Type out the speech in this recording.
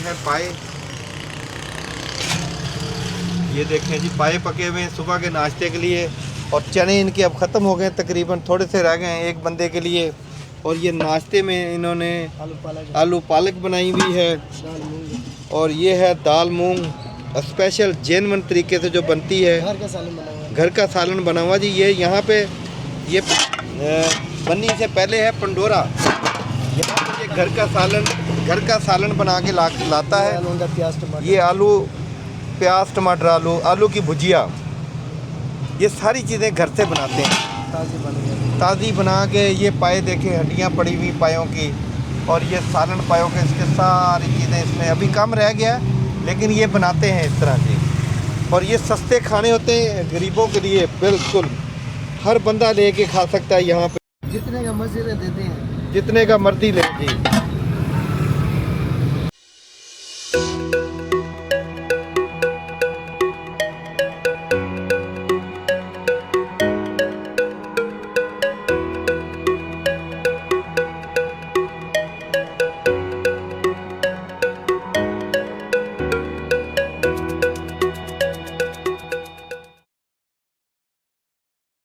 हैं पाए। ये देखें जी पाए पके हुए हैं सुबह के नाश्ते के लिए। और चने इनके अब ख़त्म हो गए, तकरीबन थोड़े से रह गए हैं एक बंदे के लिए। और ये नाश्ते में इन्होंने आलू पालक बनाई हुई है। और ये है दाल मूंग स्पेशल जेनवन तरीके से जो बनती है, घर का सालन बना हुआ जी। ये यहाँ पे ये बनने से पहले है पंडोरा। यहाँ पे ये घर का सालन बना के लाता है। ये आलू प्याज टमाटर आलू की भुजिया, ये सारी चीज़ें घर से बनाते हैं ताज़ी बना के। ये पाए देखें हड्डियाँ पड़ी हुई पायों की, और ये सालन पायों के, इसके सारी चीज़ें इसमें अभी कम रह गया है, लेकिन ये बनाते हैं इस तरह से। और ये सस्ते खाने होते हैं गरीबों के लिए, बिल्कुल हर बंदा लेके खा सकता है यहाँ पे, जितने का मर्जी देते हैं, जितने का मर्जी ले जी।